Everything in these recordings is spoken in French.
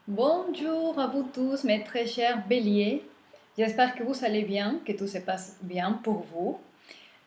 Bonjour à vous tous, mes très chers béliers. J'espère que vous allez bien, que tout se passe bien pour vous.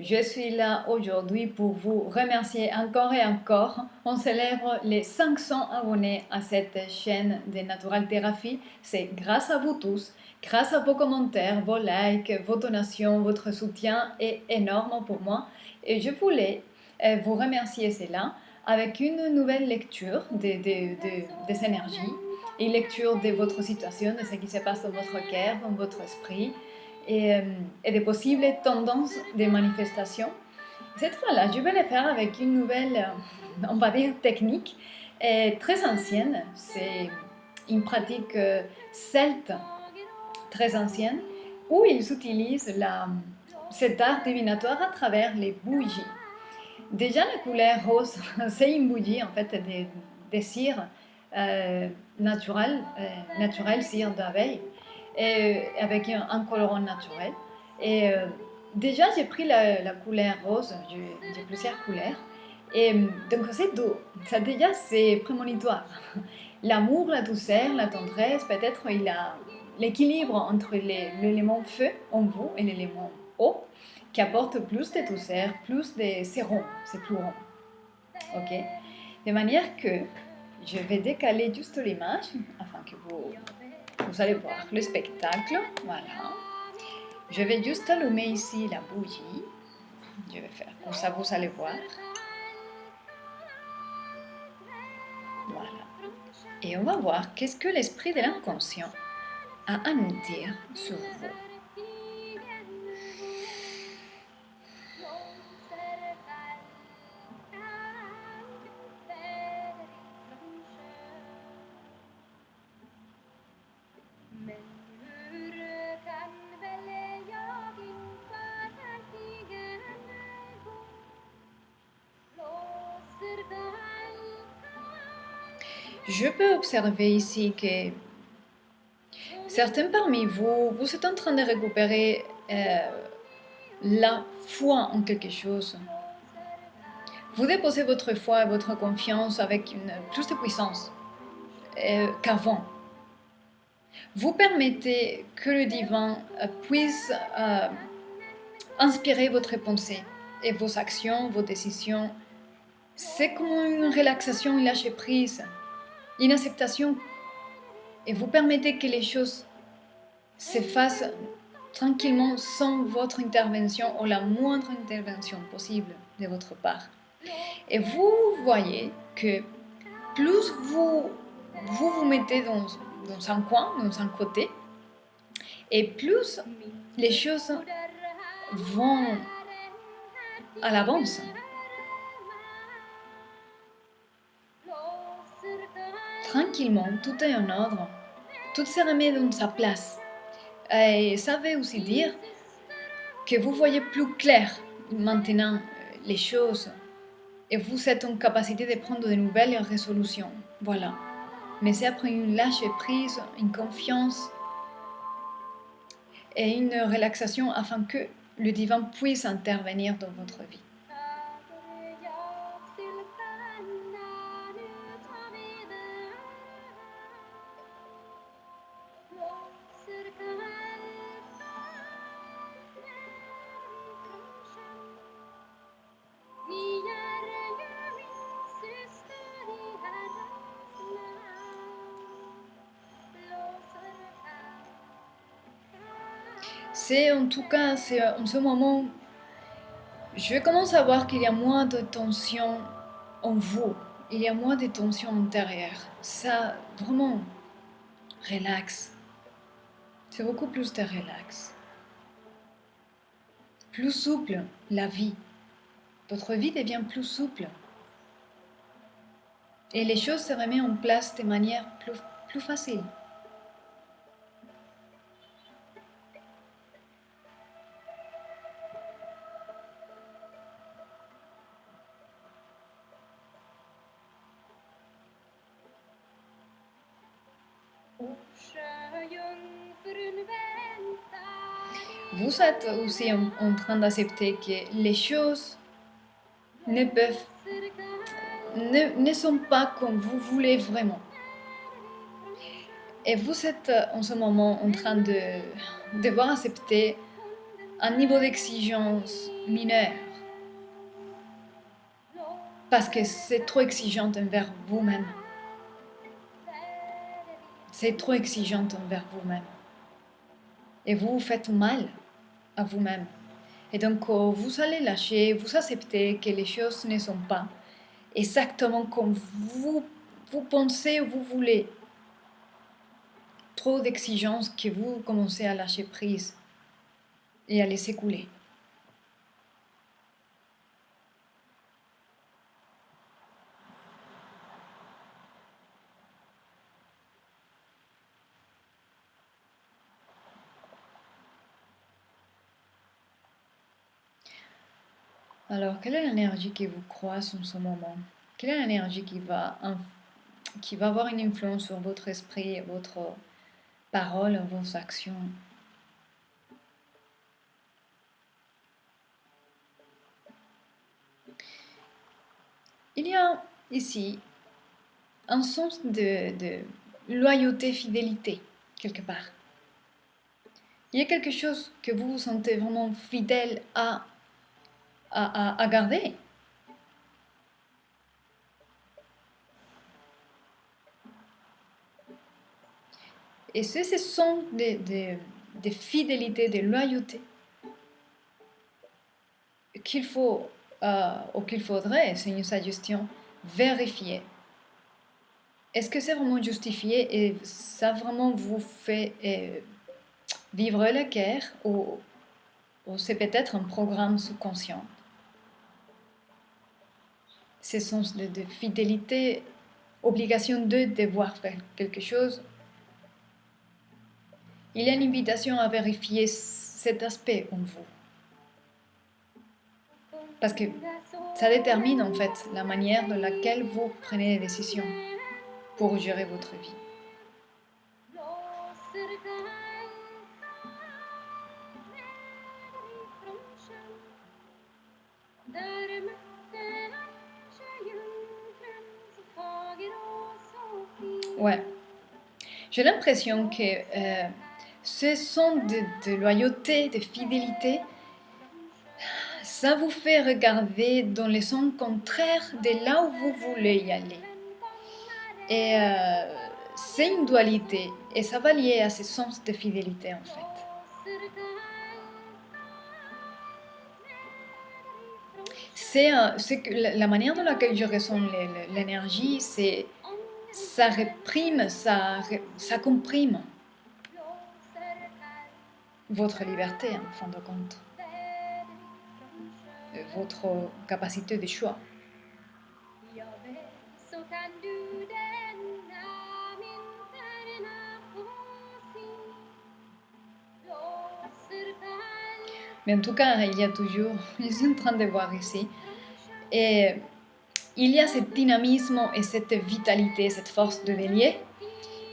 Je suis là aujourd'hui pour vous remercier encore et encore. On célèbre les 500 abonnés à cette chaîne de Natural Thérapie. C'est grâce à vous tous, grâce à vos commentaires, vos likes, vos donations, votre soutien est énorme pour moi. Et je voulais vous remercier cela avec une nouvelle lecture des énergies, une lecture de votre situation, de ce qui se passe dans votre cœur, dans votre esprit et des possibles tendances de manifestation. Cette fois-là, je vais le faire avec une nouvelle, on va dire, technique très ancienne. C'est une pratique celte très ancienne où ils utilisent cet art divinatoire à travers les bougies. Déjà, la couleur rose, c'est une bougie en fait de cire naturelle, cire d'abeille, avec un colorant naturel. Et déjà, j'ai pris la couleur rose, j'ai plusieurs couleurs. Et donc, c'est doux. Ça, déjà, c'est prémonitoire. L'amour, la douceur, la tendresse, peut-être il a l'équilibre entre l'élément feu en vous et l'élément eau qui apporte plus de douceur, plus de sérum, c'est plus rond. Ok. De manière que je vais décaler juste l'image afin que vous allez voir le spectacle. Voilà. Je vais juste allumer ici la bougie. Je vais faire comme ça, vous allez voir. Voilà. Et on va voir qu'est-ce que l'esprit de l'inconscient a à nous dire sur vous. Je peux observer ici que certains parmi vous, vous êtes en train de récupérer la foi en quelque chose. Vous déposez votre foi et votre confiance avec plus de puissance qu'avant. Vous permettez que le divin puisse inspirer votre pensée et vos actions, vos décisions. C'est comme une relaxation, une lâcher prise, une acceptation. Et vous permettez que les choses se fassent tranquillement sans votre intervention ou la moindre intervention possible de votre part. Et vous voyez que plus vous mettez dans un coin, dans un côté, et plus les choses vont à l'avance. Tranquillement, tout est en ordre, tout se remet dans sa place. Et ça veut aussi dire que vous voyez plus clair maintenant les choses et vous êtes en capacité de prendre de nouvelles résolutions. Voilà. Mais c'est après une lâche prise, une confiance et une relaxation afin que le divin puisse intervenir dans votre vie. C'est en tout cas, c'est en ce moment, je commence à voir qu'il y a moins de tension en vous, il y a moins de tension intérieure. Ça, vraiment, relax. C'est beaucoup plus de relax. Plus souple, la vie. Votre vie devient plus souple. Et les choses se remettent en place de manière plus facile. Vous êtes aussi en train d'accepter que les choses ne sont pas comme vous voulez vraiment. Et vous êtes en ce moment en train de devoir accepter un niveau d'exigence mineur parce que c'est trop exigeant envers vous-même. C'est trop exigeant envers vous-même. Et vous vous faites mal à vous-même. Et donc, vous allez lâcher, vous acceptez que les choses ne sont pas exactement comme vous pensez ou vous voulez. Trop d'exigences que vous commencez à lâcher prise et à laisser couler. Alors, quelle est l'énergie qui vous croise en ce moment? Quelle est l'énergie qui va avoir une influence sur votre esprit, votre parole, vos actions? Il y a ici un sens de loyauté, fidélité, quelque part. Il y a quelque chose que vous vous sentez vraiment fidèle à garder. Et ce sont des fidélités, des loyautés qu'il faut, ou qu'il faudrait, c'est une suggestion, vérifier. Est-ce que c'est vraiment justifié et ça vraiment vous fait vivre la guerre ou c'est peut-être un programme sous-conscient? Ce sens de fidélité, obligation de devoir faire quelque chose. Il y a une invitation à vérifier cet aspect en vous. Parce que ça détermine en fait la manière de laquelle vous prenez des décisions pour gérer votre vie. Ouais. J'ai l'impression que ce sont de loyauté, de fidélité. Ça vous fait regarder dans le sens contraire de là où vous voulez y aller. Et c'est une dualité et ça va lier à ce sens de fidélité en fait. C'est que la manière dont laquelle je ressens l'énergie, c'est ça réprime, ça comprime votre liberté en fin de compte, votre capacité de choix. Mais en tout cas, il y a toujours, je suis en train de voir ici, et il y a ce dynamisme et cette vitalité, cette force de bélier,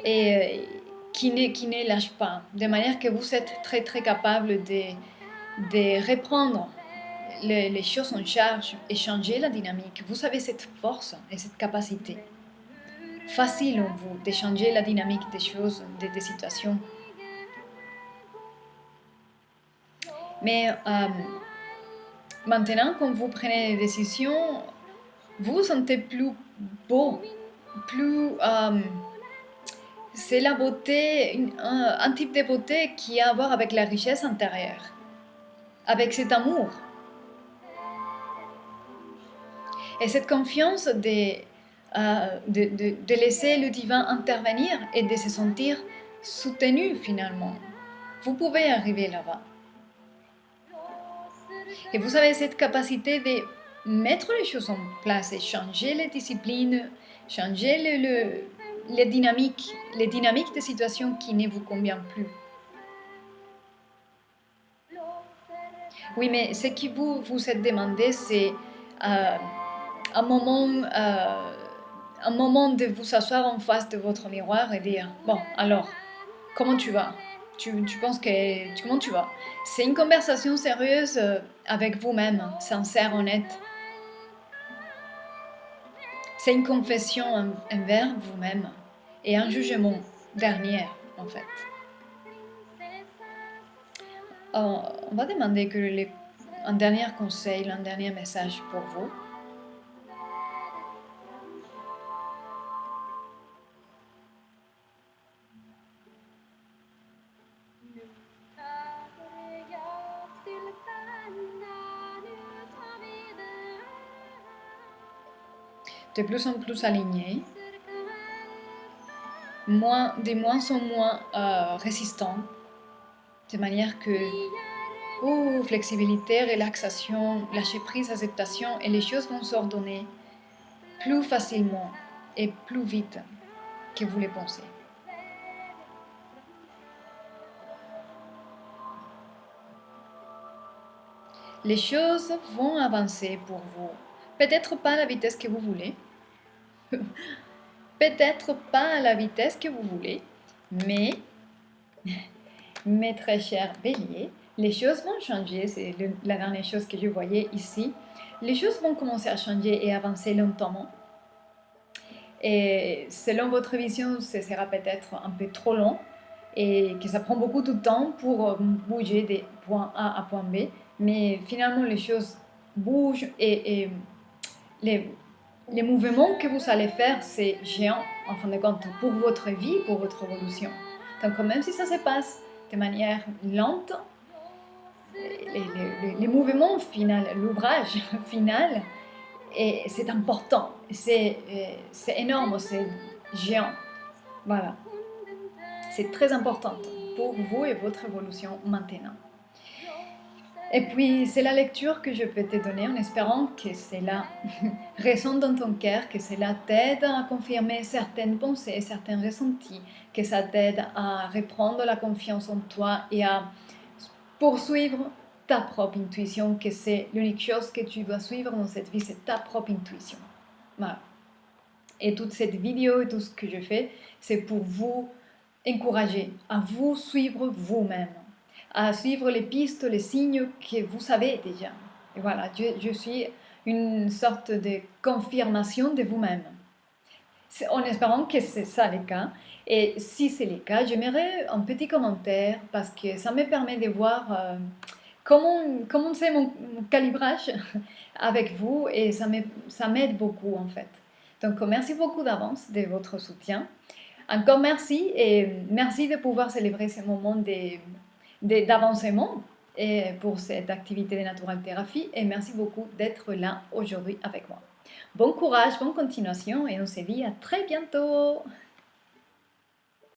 et qui ne lâche pas, de manière que vous êtes très très capable de reprendre les choses en charge et changer la dynamique. Vous avez cette force et cette capacité facile en vous de changer la dynamique des choses, des situations. Mais maintenant, quand vous prenez des décisions, vous vous sentez plus beau, plus... c'est la beauté, un type de beauté qui a à voir avec la richesse intérieure, avec cet amour. Et cette confiance de laisser le divin intervenir et de se sentir soutenu finalement. Vous pouvez arriver là-bas. Et vous avez cette capacité de mettre les choses en place et changer les disciplines, changer les dynamiques de situations qui ne vous conviennent plus. Oui, mais ce qui vous êtes demandé, c'est un moment de vous asseoir en face de votre miroir et dire « Bon, alors, comment tu vas ? Tu penses que... Comment tu vas ?» C'est une conversation sérieuse avec vous-même, sincère, honnête. C'est une confession envers vous-même et un jugement dernière en fait. On va demander un dernier conseil, un dernier message pour vous. De plus en plus alignés, de moins en moins résistants, de manière que flexibilité, relaxation, lâcher prise, acceptation, et les choses vont s'ordonner plus facilement et plus vite que vous les pensez. Les choses vont avancer pour vous. Peut-être pas à la vitesse que vous voulez, peut-être pas à la vitesse que vous voulez, mais mes très chers béliers, les choses vont changer. C'est la dernière chose que je voyais ici. Les choses vont commencer à changer et avancer lentement. Et selon votre vision, ce sera peut-être un peu trop long et que ça prend beaucoup de temps pour bouger des points A à point B. Mais finalement, les choses bougent et les mouvements que vous allez faire, c'est géant en fin de compte pour votre vie, pour votre évolution. Donc même si ça se passe de manière lente, les mouvements finaux, l'ouvrage final, c'est important, c'est énorme, c'est géant. Voilà, c'est très important pour vous et votre évolution maintenant. Et puis, c'est la lecture que je peux te donner en espérant que cela résonne dans ton cœur, que cela t'aide à confirmer certaines pensées, certains ressentis, que ça t'aide à reprendre la confiance en toi et à poursuivre ta propre intuition, que c'est l'unique chose que tu dois suivre dans cette vie, c'est ta propre intuition. Voilà. Et toute cette vidéo et tout ce que je fais, c'est pour vous encourager à vous suivre vous-même, à suivre les pistes, les signes que vous savez déjà. Et voilà, je suis une sorte de confirmation de vous-même. En espérant que c'est ça le cas. Et si c'est le cas, j'aimerais un petit commentaire parce que ça me permet de voir comment c'est mon calibrage avec vous et ça m'aide beaucoup en fait. Donc merci beaucoup d'avance de votre soutien. Encore merci et merci de pouvoir célébrer ce moment d'avancement et pour cette activité de Natural Thérapie et merci beaucoup d'être là aujourd'hui avec moi. Bon courage, bonne continuation et on se dit à très bientôt.